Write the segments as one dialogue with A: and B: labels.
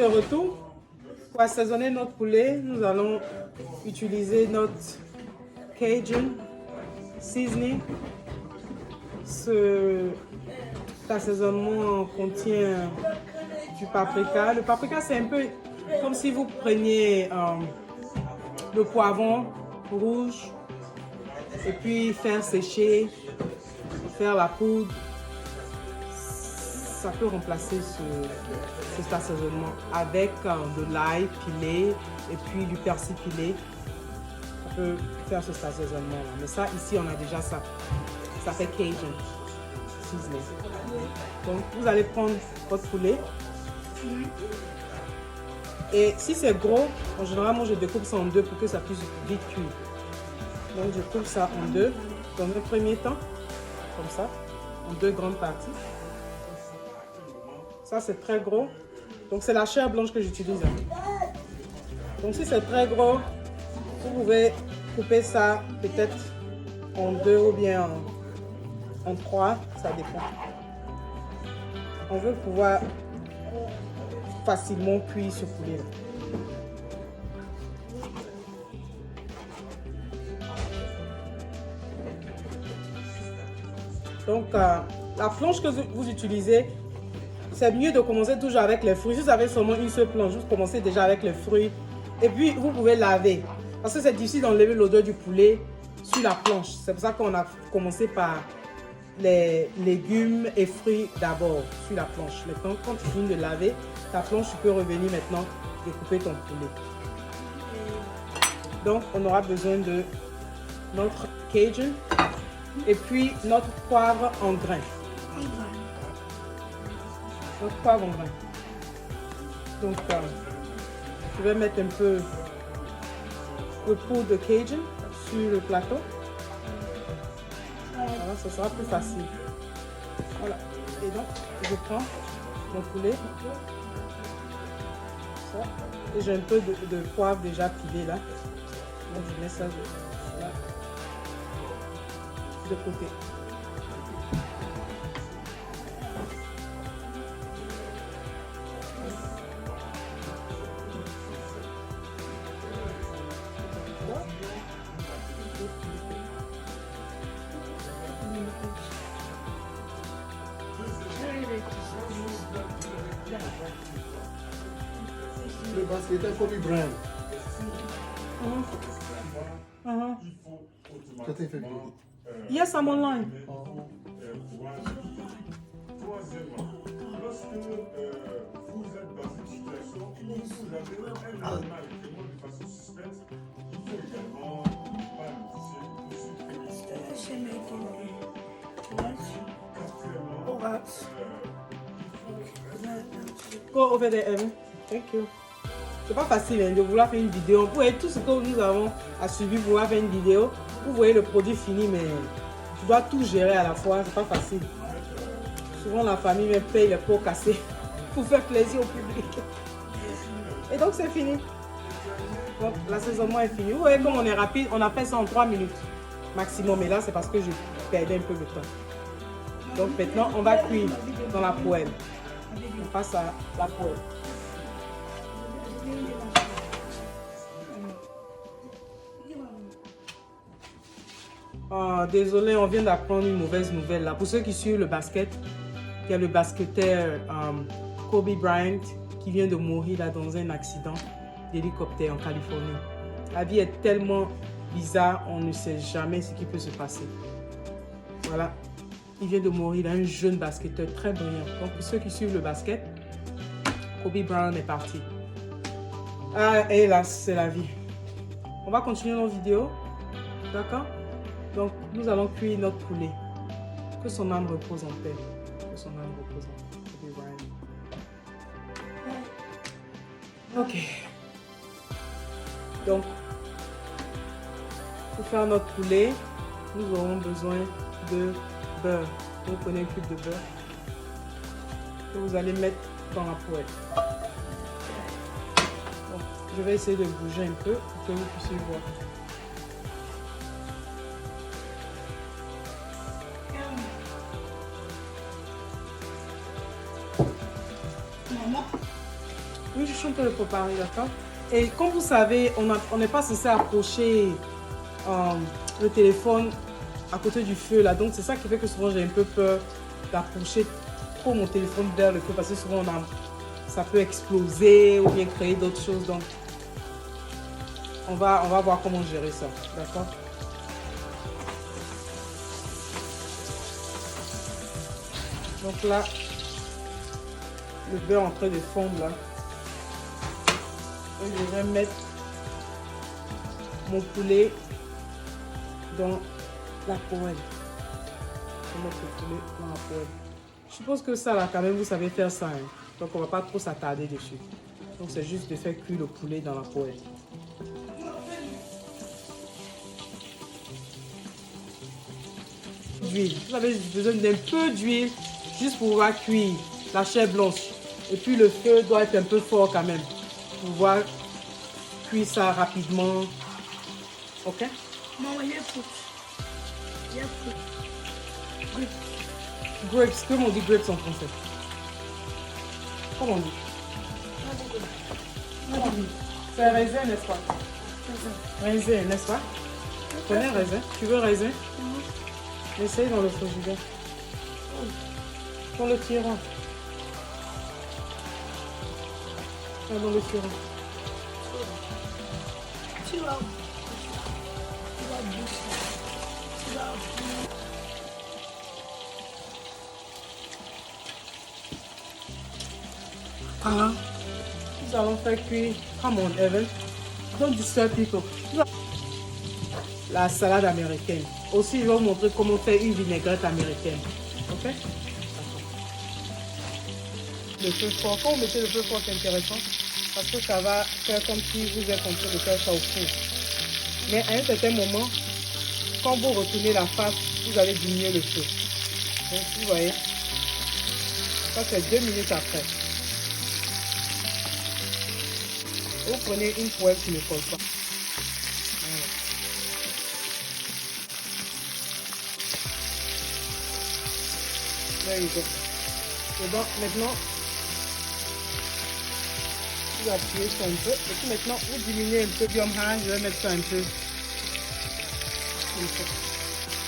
A: De retour, pour assaisonner notre poulet, nous allons utiliser notre Cajun seasoning. Cet assaisonnement contient du paprika. Le paprika, c'est un peu comme si vous preniez le poivron rouge et puis faire sécher, faire la poudre. Ça peut remplacer cet assaisonnement avec de l'ail pilé et puis du persil pilé. Ça peut faire cet assaisonnement. Mais ça, ici, on a déjà ça. Ça fait Cajun seasoning. Donc, vous allez prendre votre poulet. Et si c'est gros, en général, moi, je découpe ça en deux pour que ça puisse vite cuire. Donc, je coupe ça en deux dans un premier temps, comme ça, en deux grandes parties. Ça, c'est très gros. Donc, c'est la chair blanche que j'utilise. Donc, si c'est très gros, vous pouvez couper ça peut-être en deux ou bien en trois. Ça dépend. On veut pouvoir facilement cuire ce poulet. Donc, la planche que vous utilisez, c'est mieux de commencer toujours avec les fruits. Si vous avez seulement une seule planche, vous commencez déjà avec les fruits. Et puis, vous pouvez laver. Parce que c'est difficile d'enlever l'odeur du poulet sur la planche. C'est pour ça qu'on a commencé par les légumes et fruits d'abord sur la planche. Maintenant, quand tu finis de laver, ta planche, tu peux revenir maintenant découper ton poulet. Donc, on aura besoin de notre Cajun et puis notre poivre en grains. Notre poivre en grains. Donc, je vais mettre un peu de poudre de Cajun sur le plateau. Voilà, ça sera plus facile. Voilà. Et donc, je prends mon poulet. Ça. Et j'ai un peu de poivre déjà pilé là. Donc, je mets ça là, de côté.
B: Le basket est Kobe Bryant. Ça t'a fait bien.
A: Yes, I'm online.
C: Troisièmement, lorsque vous êtes dans une situation où vous avez un animal qui est mort de façon suspecte, il faut également pas le toucher.
A: Go over there, Evan. Thank you. C'est pas facile hein, de vouloir faire une vidéo. Vous voyez tout ce que nous avons à suivre pour vouloir faire une vidéo. Vous voyez le produit fini, mais tu dois tout gérer à la fois. C'est pas facile. Souvent, la famille me paye les pots cassés pour faire plaisir au public. Et donc, c'est fini. Donc, l'assaisonnement est fini. Vous voyez comme on est rapide. On a fait ça en 3 minutes maximum. Et là, c'est parce que je perdais un peu de temps. Donc, maintenant, on va cuire dans la poêle. On passe à la poêle. Oh, désolé, on vient d'apprendre une mauvaise nouvelle là. Pour ceux qui suivent le basket, il y a le basketteur Kobe Bryant qui vient de mourir là dans un accident d'hélicoptère en Californie. La vie est tellement bizarre, on ne sait jamais ce qui peut se passer. Voilà, il vient de mourir, un jeune basketteur très brillant. Donc pour ceux qui suivent le basket, Kobe Bryant est parti. Ah, hélas, c'est la vie. On va continuer nos vidéos, d'accord? Donc, nous allons cuire notre poulet. Que son âme repose en paix. Que son âme repose en paix. Ok. Donc, pour faire notre poulet, nous aurons besoin de beurre. Vous prenez un cube de beurre que vous allez mettre dans la poêle. Donc, je vais essayer de bouger un peu pour que vous puissiez voir. suis en train de préparer, d'accord? Et comme vous savez, on n'est pas censé approcher le téléphone à côté du feu là. Donc c'est ça qui fait que souvent j'ai un peu peur d'approcher trop mon téléphone vers le feu parce que souvent ça peut exploser ou bien créer d'autres choses. Donc on va voir comment gérer ça, d'accord? Donc là, le beurre en train de fondre là. Et je vais mettre mon poulet dans la poêle. Je vais mettre le poulet dans la poêle. Je suppose que ça là, quand même, vous savez faire ça. Hein. Donc on va pas trop s'attarder dessus. Donc c'est juste de faire cuire le poulet dans la poêle. D'huile. Vous avez besoin d'un peu d'huile juste pour pouvoir cuire la chair blanche. Et puis le feu doit être un peu fort quand même. Pour pouvoir cuire ça rapidement. Ok?
D: Maman, il y a fruit. Il y a fruit.
A: Grapes. Comment on dit grapes en français? Comment on dit? C'est raisin, n'est-ce pas? Raisin, n'est-ce pas? Tu connais raisin? Tu veux raisin? Essaye dans le frigidaire. Dans le tiroir. Dans le tiroir.
D: Tu vas boucher. Tu vas
A: Ah, nous allons faire cuire. Come on, Evan. Don't disturb people. La salade américaine. Aussi, je vais vous montrer comment faire une vinaigrette américaine. Ok? Le feu fort. Quand vous mettez le feu fort, c'est intéressant. Parce que ça va faire comme si vous êtes en train de faire ça au four. Mais à un certain moment, quand vous retournez la face, vous allez diminuer le feu. Donc, vous voyez, ça c'est 2 minutes après. Vous prenez une poêle qui ne colle pas. Voilà. There you go. Et donc, maintenant, vous appuyez sur un peu. Et puis maintenant, vous diminuez un peu. Je vais mettre ça un peu. Comme ça.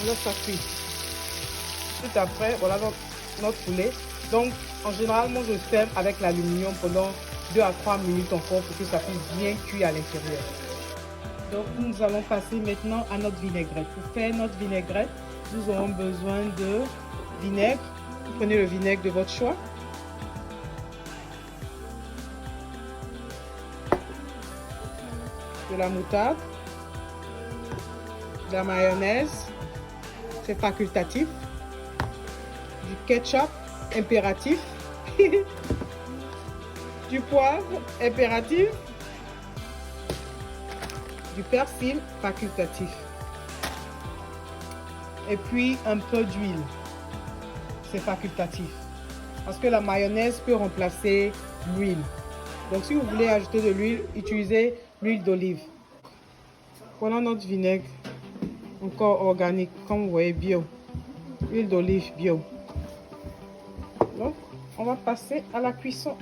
A: On laisse ça cuire. Tout après, voilà notre poulet. Donc, en général, moi, je sers avec l'aluminium pendant 2 à 3 minutes encore pour que ça puisse bien cuire à l'intérieur. Donc, nous allons passer maintenant à notre vinaigrette. Pour faire notre vinaigrette, nous aurons besoin de vinaigre. Vous prenez le vinaigre de votre choix. De la moutarde. De la mayonnaise. C'est facultatif. Du ketchup, impératif. Du poivre, impératif. Du persil, facultatif. Et puis un peu d'huile. C'est facultatif. Parce que la mayonnaise peut remplacer l'huile. Donc si vous voulez ajouter de l'huile, utilisez l'huile d'olive. Voilà notre vinaigre. Encore organique, comme vous voyez, bio. Huile d'olive bio. Donc, on va passer à la cuisson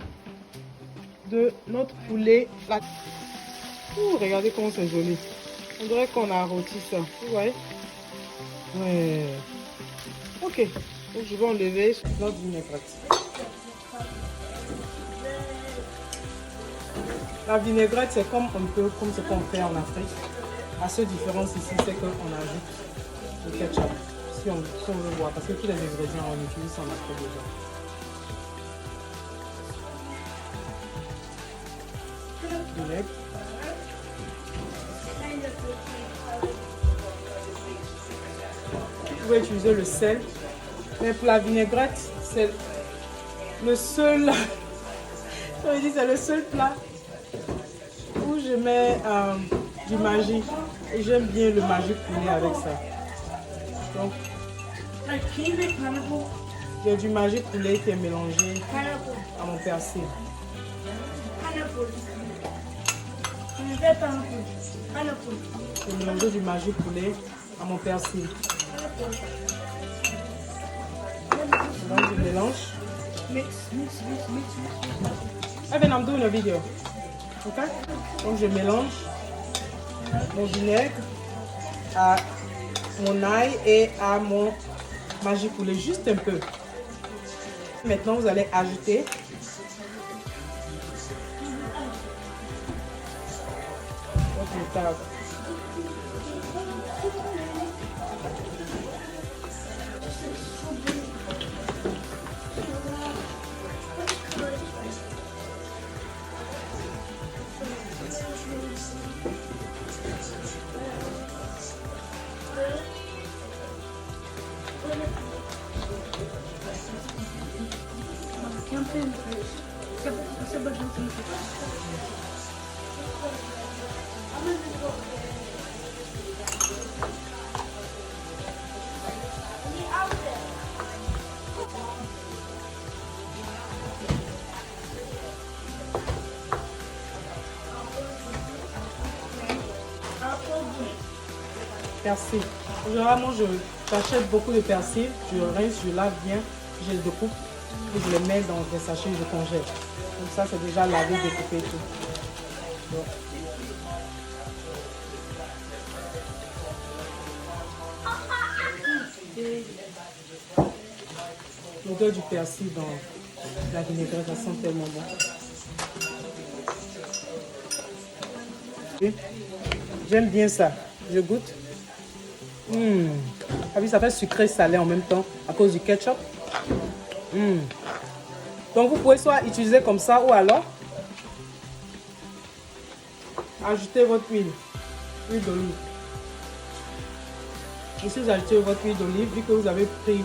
A: de notre poulet. Ouh, regardez comment c'est joli. On dirait qu'on a rôti ça. Vous voyez? Ouais. Ok. Donc, je vais enlever notre vinaigrette. La vinaigrette, c'est comme ce qu'on fait en Afrique. La seule différence ici, c'est qu'on ajoute le ketchup. Si on le voit. Parce que tous les ingrédients, on utilise en Afrique déjà. Vinaigre. Vous pouvez utiliser le sel. Mais pour la vinaigrette, c'est le seul... c'est le seul plat où je mets du Maggi. Et j'aime bien le Maggi poulet avec ça. Donc, il y a du Maggi poulet qui est mélangé à mon persil. Je mélange du Maggi poulet à mon persil. Donc je mélange. Even I'm doing a video. Ok? Donc je mélange mon vinaigre à mon ail et à mon Maggi poulet, juste un peu. Maintenant, vous allez ajouter votre moutarde. Persil. Généralement, j'achète beaucoup de persil, je rince, je lave bien, je le découpe et je le mets dans des sachets, je congèle. Donc ça, c'est déjà lavé, découpé et tout. Donc. L'odeur du persil dans la vinaigrette, ça sent tellement bon. J'aime bien ça. Je goûte. Ah oui, ça fait sucré salé en même temps à cause du ketchup. Donc vous pouvez soit utiliser comme ça ou alors ajouter votre huile d'olive. Ici vous ajoutez votre huile d'olive, vu que vous avez pris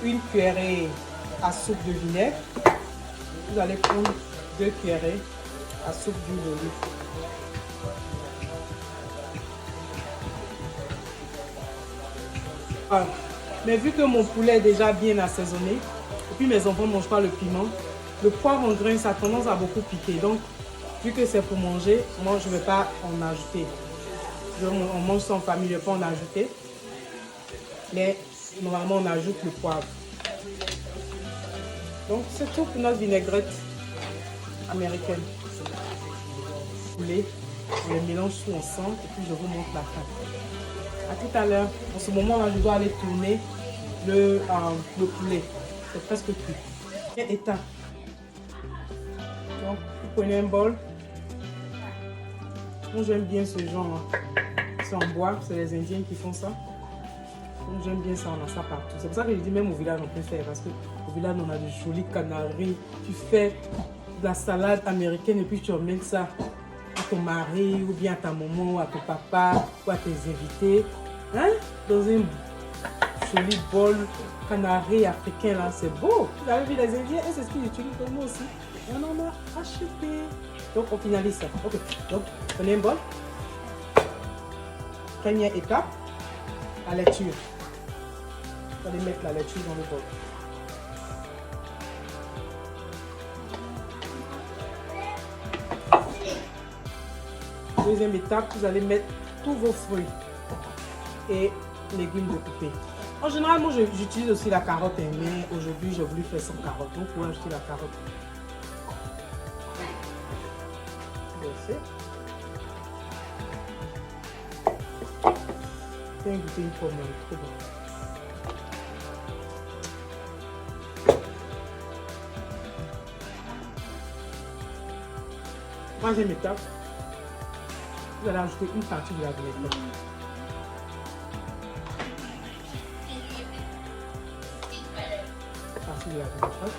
A: une cuillerée à soupe de vinaigre, vous allez prendre 2 cuillerées à soupe d'huile d'olive. Voilà. Mais vu que mon poulet est déjà bien assaisonné, et puis mes enfants ne mangent pas le piment, le poivre en grain, ça a tendance à beaucoup piquer. Donc, vu que c'est pour manger, moi, je ne vais pas en ajouter. On mange ça en famille, je ne vais pas en ajouter. Mais normalement, on ajoute le poivre. Donc, c'est tout pour notre vinaigrette américaine. Poulet, on les mélange tout ensemble et puis je vous montre la fin. À tout à l'heure. En ce moment-là, je dois aller tourner le poulet. C'est presque cuit. Bien éteint. Donc, vous prenez un bol. Moi, j'aime bien ce genre. C'est en bois. C'est les Indiens qui font ça. Donc, j'aime bien ça. On a ça partout. C'est pour ça que je dis même au village, on peut faire. Parce qu'au village, on a de jolies canaries. Tu fais de la salade américaine et puis tu emmènes ça à ton mari ou bien à ta maman ou à ton papa ou à tes invités, hein? Dans un joli bol canari africain là, c'est beau. Vous avez vu les Indiens et c'est ce qu'ils utilisent pour nous aussi. On en a acheté. Donc on finalise ça. Ok. Donc prenez un bol. Première étape, la laitue. Vous allez mettre la laitue dans le bol. Deuxième étape, vous allez mettre tous vos fruits et légumes découpés. En général, moi j'utilise aussi la carotte, mais aujourd'hui j'ai voulu faire sans carotte. Donc vous pouvez ajouter la carotte. Versez. Viens goûter une pomme, elle est trop bonne. Troisième étape. Vous allez ajouter une partie de la vinaigrette. Partie de la vinaigrette.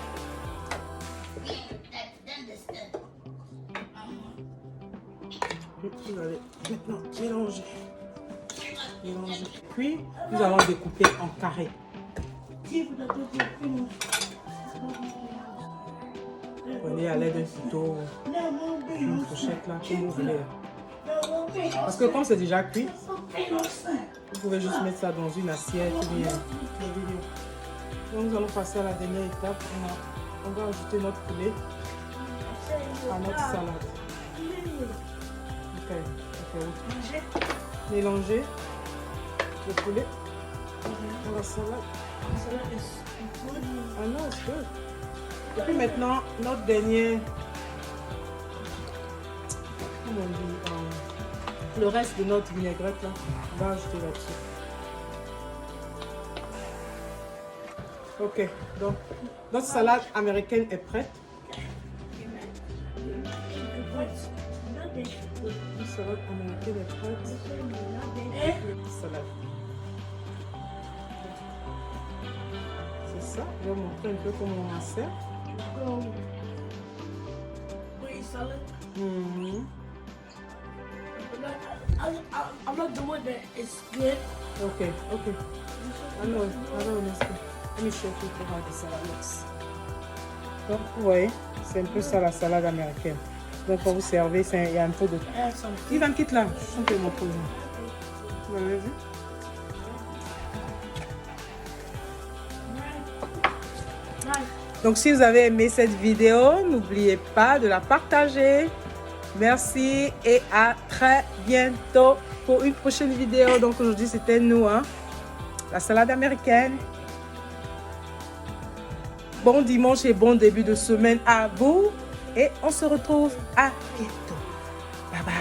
A: Et vous allez maintenant mélanger. Puis, nous allons découper en carrés. Prenez à l'aide d'un couteau, une fourchette là, comme vous voulez. Parce que comme c'est déjà cuit, vous pouvez juste mettre ça dans une assiette ou bien. Donc nous allons passer à la dernière étape. On va ajouter notre poulet à notre salade. Ok. Mélanger le poulet dans la salade. Ah non, c'est good. Et puis maintenant, notre dernière comment on dit, le reste de notre vinaigrette là, on va ajouter là-dessus. Ok, donc notre salade américaine est prête. La salade américaine est prête. Salade. C'est ça, je vais montrer un peu comment on en sert. Mhm.
D: I'm not the one that is good.
A: Okay, okay. I know, honestly. Let me show people how the salad looks. Donc, vous voyez, c'est un peu ça la salade américaine. Donc, quand vous servez, il y a un peu de... Ivan, quitte là. On peut montrer. Vous l'avez vu? Donc, si vous avez aimé cette vidéo, n'oubliez pas de la partager. Merci et à très bientôt pour une prochaine vidéo. Donc, aujourd'hui, c'était nous, hein, la salade américaine. Bon dimanche et bon début de semaine à vous. Et on se retrouve à bientôt. Bye bye.